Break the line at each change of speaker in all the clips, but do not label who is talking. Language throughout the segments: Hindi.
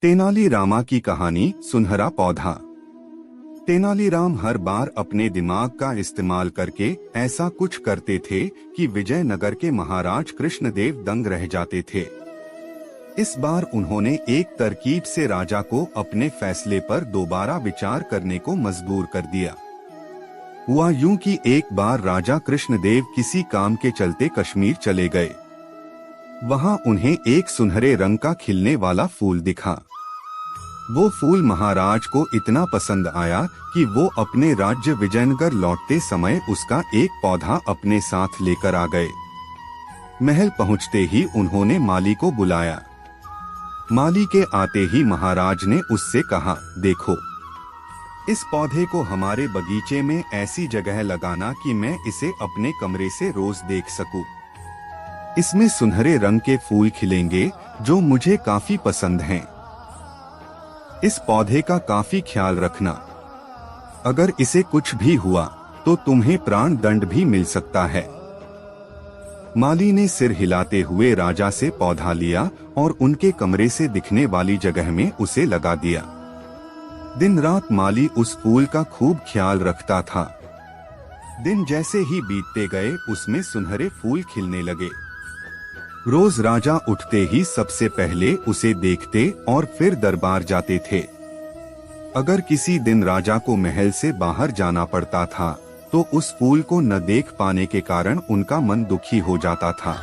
तेनालीरामा की कहानी सुनहरा पौधा। तेनालीराम हर बार अपने दिमाग का इस्तेमाल करके ऐसा कुछ करते थे कि विजयनगर के महाराज कृष्णदेव दंग रह जाते थे। इस बार उन्होंने एक तरकीब से राजा को अपने फैसले पर दोबारा विचार करने को मजबूर कर दिया। हुआ यूं कि एक बार राजा कृष्णदेव किसी काम के चलते कश्मीर चले गए। वहां उन्हें एक सुनहरे रंग का खिलने वाला फूल दिखा। वो फूल महाराज को इतना पसंद आया कि वो अपने राज्य विजयनगर लौटते समय उसका एक पौधा अपने साथ लेकर आ गए। महल पहुंचते ही उन्होंने माली को बुलाया। माली के आते ही महाराज ने उससे कहा, देखो, इस पौधे को हमारे बगीचे में ऐसी जगह लगाना कि मैं इसे अपने कमरे से रोज देख सकूं। इसमें सुनहरे रंग के फूल खिलेंगे जो मुझे काफी पसंद हैं। इस पौधे का काफी ख्याल रखना। अगर इसे कुछ भी हुआ तो तुम्हें प्राण दंड भी मिल सकता है। माली ने सिर हिलाते हुए राजा से पौधा लिया और उनके कमरे से दिखने वाली जगह में उसे लगा दिया। दिन रात माली उस फूल का खूब ख्याल रखता था। दिन जैसे ही बीतते गए उसमें सुनहरे फूल खिलने लगे। रोज राजा उठते ही सबसे पहले उसे देखते और फिर दरबार जाते थे। अगर किसी दिन राजा को महल से बाहर जाना पड़ता था तो उस फूल को न देख पाने के कारण उनका मन दुखी हो जाता था।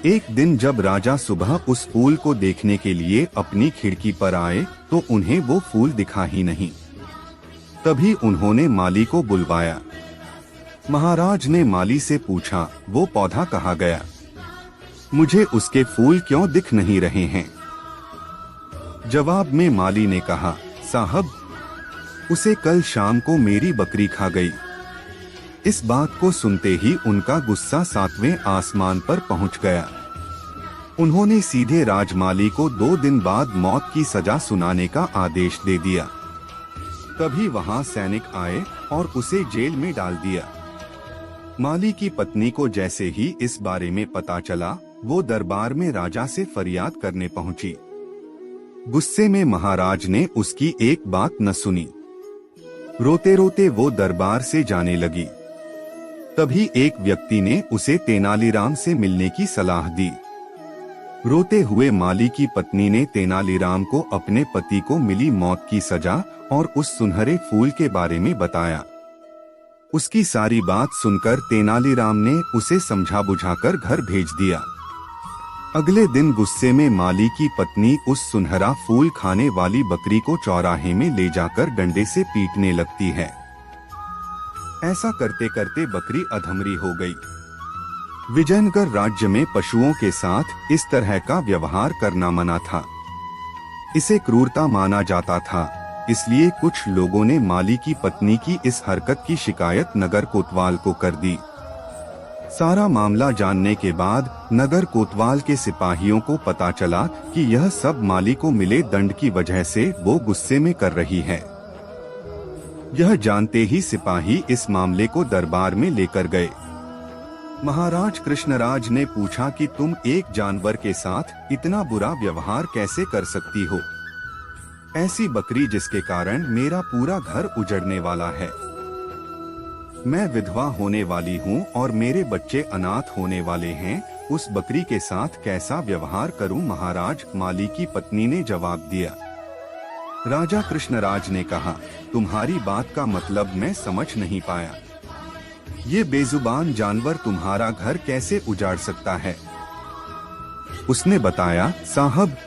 एक दिन जब राजा सुबह उस फूल को देखने के लिए अपनी खिड़की पर आए तो उन्हें वो फूल दिखा ही नहीं। तभी उन्होंने माली को बुलवाया। महाराज ने माली से पूछा, वो पौधा कहाँ गया? मुझे उसके फूल क्यों दिख नहीं रहे हैं? जवाब में माली ने कहा, साहब, उसे कल शाम को मेरी बकरी खा गई। इस बात को सुनते ही उनका गुस्सा 7वें आसमान पर पहुंच गया। उन्होंने सीधे राजमाली को 2 दिन बाद मौत की सजा सुनाने का आदेश दे दिया। तभी वहां सैनिक आए और उसे जेल में डाल दिया। माली की पत्नी को जैसे ही इस बारे में पता चला, वो दरबार में राजा से फरियाद करने पहुंची। गुस्से में महाराज ने उसकी एक बात न सुनी। रोते रोते वो दरबार से जाने लगी। तभी एक व्यक्ति ने उसे तेनालीराम से मिलने की सलाह दी। रोते हुए माली की पत्नी ने तेनालीराम को अपने पति को मिली मौत की सजा और उस सुनहरे फूल के बारे में बताया। उसकी सारी बात सुनकर तेनालीराम ने उसे समझा बुझाकर घर भेज दिया। अगले दिन गुस्से में माली की पत्नी उस सुनहरा फूल खाने वाली बकरी को चौराहे में ले जाकर डंडे से पीटने लगती है। ऐसा करते करते बकरी अधमरी हो गई। विजयनगर राज्य में पशुओं के साथ इस तरह का व्यवहार करना मना था। इसे क्रूरता माना जाता था। इसलिए कुछ लोगों ने माली की पत्नी की इस हरकत की शिकायत नगर कोतवाल को कर दी। सारा मामला जानने के बाद नगर कोतवाल के सिपाहियों को पता चला कि यह सब माली को मिले दंड की वजह से वो गुस्से में कर रही है। यह जानते ही सिपाही इस मामले को दरबार में लेकर गए। महाराज कृष्णराज ने पूछा कि तुम एक जानवर के साथ इतना बुरा व्यवहार कैसे कर सकती हो? ऐसी बकरी जिसके कारण मेरा पूरा घर उजड़ने वाला है। मैं विधवा होने वाली हूँ और मेरे बच्चे अनाथ होने वाले हैं। उस बकरी के साथ कैसा व्यवहार करूँ महाराज? माली की पत्नी ने जवाब दिया। राजा कृष्णराज ने कहा, तुम्हारी बात का मतलब मैं समझ नहीं पाया। ये बेजुबान जानवर तुम्हारा घर कैसे उजाड़ सकता है? उसने बताया, साहब,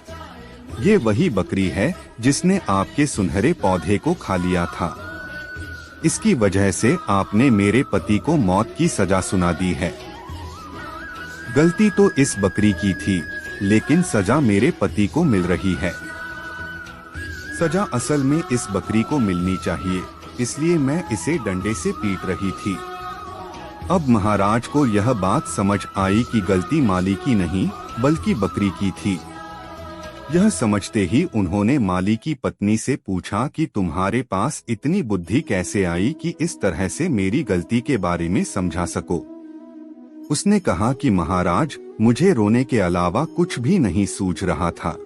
ये वही बकरी है जिसने आपके सुनहरे पौधे को खा लिया था। इसकी वजह से आपने मेरे पति को मौत की सजा सुना दी है। गलती तो इस बकरी की थी, लेकिन सजा मेरे पति को मिल रही है। सजा असल में इस बकरी को मिलनी चाहिए, इसलिए मैं इसे डंडे से पीट रही थी। अब महाराज को यह बात समझ आई कि गलती माली की नहीं बल्कि बकरी की थी। यह समझते ही उन्होंने माली की पत्नी से पूछा कि तुम्हारे पास इतनी बुद्धि कैसे आई कि इस तरह से मेरी गलती के बारे में समझा सको? उसने कहा कि महाराज, मुझे रोने के अलावा कुछ भी नहीं सूझ रहा था।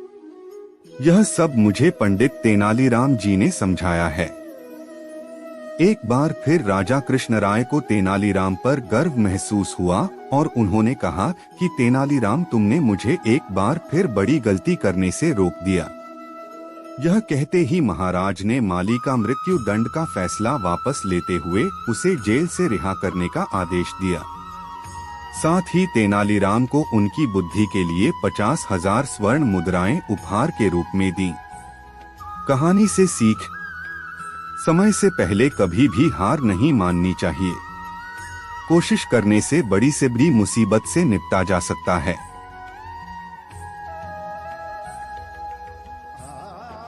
यह सब मुझे पंडित तेनालीराम जी ने समझाया है। एक बार फिर राजा कृष्णराय को तेनालीराम पर गर्व महसूस हुआ और उन्होंने कहा कि तेनालीराम, तुमने मुझे एक बार फिर बड़ी गलती करने से रोक दिया। यह कहते ही महाराज ने माली का मृत्यु दंड का फैसला वापस लेते हुए उसे जेल से रिहा करने का आदेश दिया। साथ ही तेनालीराम को उनकी बुद्धि के लिए 50,000 स्वर्ण मुद्राएं उपहार के रूप में दी। कहानी से सीख: समय से पहले कभी भी हार नहीं माननी चाहिए। कोशिश करने से बड़ी से बड़ी मुसीबत से निपटा जा सकता है।